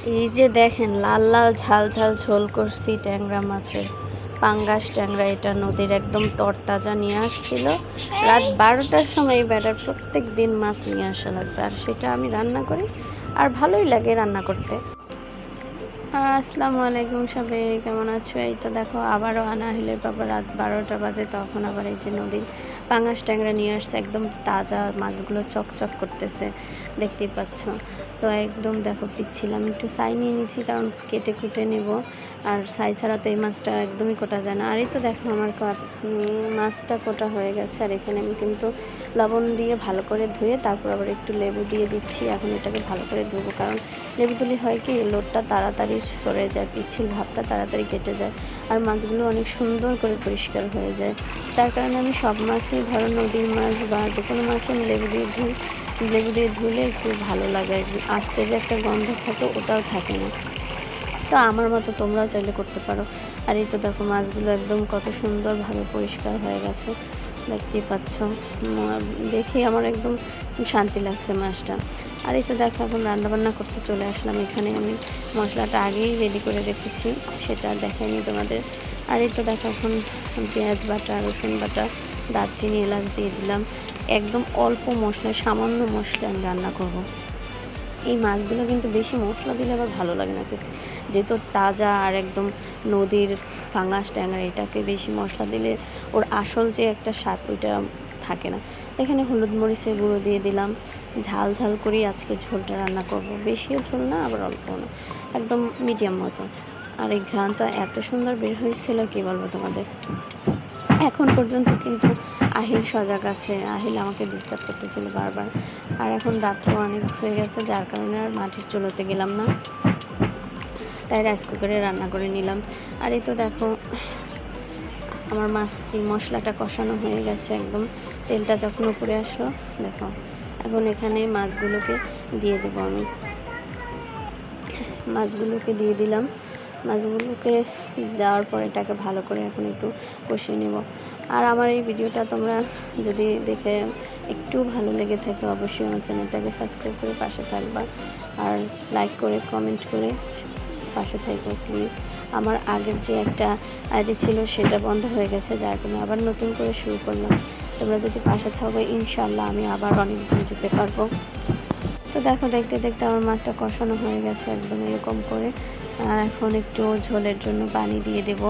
এই যে দেখেন লাল লাল ঝাল ঝাল ঝোল করছি ট্যাংরা মাছের, পাঙ্গাস ট্যাংরা। এটা নদীর একদম তরতাজা নিয়ে আসছিল। রাত 12টার সময় বেটার প্রত্যেক দিন মাছ নিয়ে আসা লাগবে, আর সেটা আমি রান্না করি, আর ভালোই লাগে রান্না করতে। আসসালামু আলাইকুম সবাই, কেমন আছো? এই তো দেখো আবারও আনাহিলের বাবা রাত 12টা বাজে, তখন আবার এই যে নদীর পাঙাশ ট্যাংরা নিয়ে আসছে। একদম তাজা মাছগুলো চকচক করতেছে, দেখতেই পাচ্ছ। তো একদম দেখো পিচ্ছিলাম, একটু ছাই নিয়ে নিচ্ছি কারণ কেটে কুটে নেব, আর ছাই ছাড়া তো এই মাছটা একদমই কোটা যায় না। আর এই তো দেখো আমার মাছটা কোটা হয়ে গেছে, আর এখানে আমি কিন্তু লবণ দিয়ে ভালো করে ধুয়ে তারপর আবার একটু লেবু দিয়ে দিচ্ছি। এখন এটাকে ভালো করে ধুবো, কারণ লেবু দিলে হয় কি লোটটা তাড়াতাড়ি সরে যায়, পিচ্ছিল ভাবটা তাড়াতাড়ি কেটে যায়, আর মাছগুলো অনেক সুন্দর করে পরিষ্কার হয়ে যায়। তার কারণে আমি সব মাছই, ধরো নদীর মাছ বা যে কোনো মাছই আমি লেবু দিয়ে ধুই। লেবু দিয়ে ধুলে একটু ভালো লাগে, আস্তে যে একটা গন্ধ থাকে ওটাও থাকে না। তো আমার মতো তোমরাও চাইলে করতে পারো। আর এই তো দেখো মাছগুলো একদম কত সুন্দরভাবে পরিষ্কার হয়ে গেছে, দেখতেই পাচ্ছ। দেখে আমার একদম শান্তি লাগছে মাছটা। আর এই তো দেখো এখন রান্নাবান্না করতে চলে আসলাম। এখানে আমি মশলাটা আগেই রেডি করে রেখেছি, সেটা দেখাইনি তোমাদের। আর এই তো দেখো এখন পেঁয়াজ বাটা, রসুন বাটা, দারচিনি, এলাচ দিয়ে দিলাম। একদম অল্প মশলা, সামান্য মশলা আমি রান্না করব। এই মাছগুলো কিন্তু বেশি মশলা দিলে আবার ভালো লাগে না খেতে, যেহেতু তাজা আর একদম নদীর পাঙাশ ট্যাংরা, এটাকে বেশি মশলা দিলে ওর আসল যে একটা স্বাদ ওইটা থাকে না। এখানে হলুদ মরিচের গুঁড়ো দিয়ে দিলাম। ঝাল ঝাল করেই আজকে ঝোলটা রান্না করব, বেশিও ঝোল না আবার অল্পও না, একদম মিডিয়াম মতো। আর এই ঘ্রাণটা এত সুন্দর বের হয়েছিল কি বলবো তোমাদের। এখন পর্যন্ত কিন্তু আহিল সজাগ আছে, আহিল আমাকে ডিস্টার্ব করতেছিল বারবার। আর এখন রাত্রেও অনেক হয়ে গেছে, যার কারণে আর মাটির চুলোতে গেলাম না, তাই রাইস কুকারে রান্না করে নিলাম। আর এই তো দেখো আমার এই মশলাটা কষানো হয়ে গেছে, একদম তেলটা যখন উপরে আসলো দেখো। এখন এখানে মাছগুলোকে দিয়ে দেবো আমি, মাছগুলোকে দিয়ে দিলাম। মাছগুলোকে দেওয়ার পর এটাকে ভালো করে এখন একটু কষিয়ে নেব। আর আমার এই ভিডিওটা তোমরা যদি দেখে একটু ভালো লেগে থাকে, অবশ্যই আমার চ্যানেলটাকে সাবস্ক্রাইব করে পাশে থাকবা, আর লাইক করে কমেন্ট করে পাশে থাকবে প্লিজ। আমার আগের যে একটা আইডি ছিল সেটা বন্ধ হয়ে গেছে, যার কারণে আবার নতুন করে শুরু করলাম। তোমরা যদি পাশে থাকো ইনশাল্লাহ আমি আবার অনেক দূর যেতে পারবো। তো দেখো দেখতে দেখতে আমার মাছটা কষানো হয়ে গেছে একদম এরকম করে। এখন একটু ঝোলের জন্য পানি দিয়ে দেব।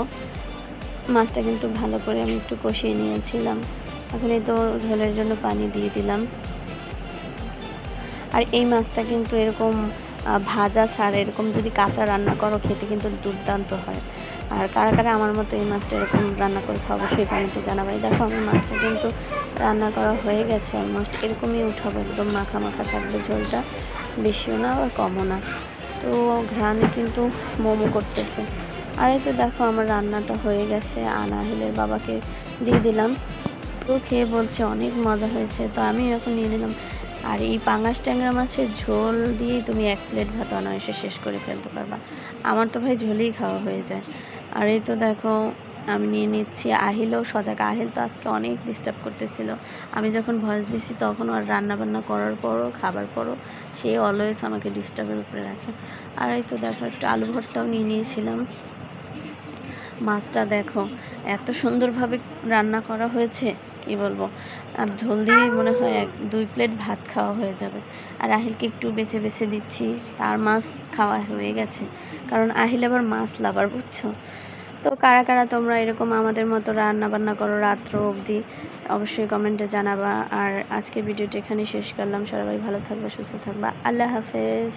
মাছটা কিন্তু ভালো করে আমি একটু কষিয়ে নিয়েছিলাম, এখন এই তো ঝোলের জন্য পানি দিয়ে দিলাম। আর এই মাছটা কিন্তু এরকম ভাজা ছাড়া এরকম যদি কাঁচা রান্না করো খেতে কিন্তু দুর্দান্ত হয়। আর কারা কারা আমার মতো এই মাছটা এরকম রান্না করে খাওয়া অবশ্যই কমেন্টে জানাবাই। দেখো আমার মাছটা কিন্তু রান্না করা হয়ে গেছে, অলমোস্ট এরকমই উঠাবো, একদম মাখা মাখা থাকবে ঝোলটা, বেশিও না আবার কমও না। তো ঘ্রাণে কিন্তু মোমো করতেছে। আর এই তো দেখো আমার রান্নাটা হয়ে গেছে, আনাহিলের বাবাকে দিয়ে দিলাম। তো খেয়ে বলছে অনেক মজা হয়েছে, তো আমি এখন নিয়ে নিলাম। আর এই পাঙাশ ট্যাংরা মাছের ঝোল দিয়েই তুমি 1 প্লেট ভাত অনায়াসে শেষ করে ফেলতে পারবা। আমার তো ভাই ঝোলেই খাওয়া হয়ে যায়। আর এই তো দেখো আমি নিয়ে নিচ্ছি। আহিলও সজাগ, আহিল তো আজকে অনেক ডিস্টার্ব করতেছিল। আমি যখন ভয়েস দিছি তখন আর রান্নাবান্না করার পরও খাবার পরও সে অলওয়েজ আমাকে ডিস্টার্বের উপরে রাখে। আর এই তো দেখো একটু আলু ভর্তাও নিয়ে নিয়েছিলাম। মাছটা দেখো এত সুন্দরভাবে রান্না করা হয়েছে কি বলবো, আর ঝোল দিয়েই মনে হয় 2 প্লেট ভাত খাওয়া হয়ে যাবে। আর আহিলকে একটু বেছে বেছে দিচ্ছি, তার মাছ খাওয়া হয়ে গেছে, কারণ আহিল আবার মাছ লাভার, বুঝছো। তো কারা কারা তোমরা এরকম আমাদের মতো রান্না বান্না করো রাত্র অবধি, অবশ্যই কমেন্টে জানাবা। আর আজকের ভিডিওটা এখানে শেষ করলাম, সবাই ভালো থাকবা, সুস্থ থাকবা, আল্লাহ হাফেজ।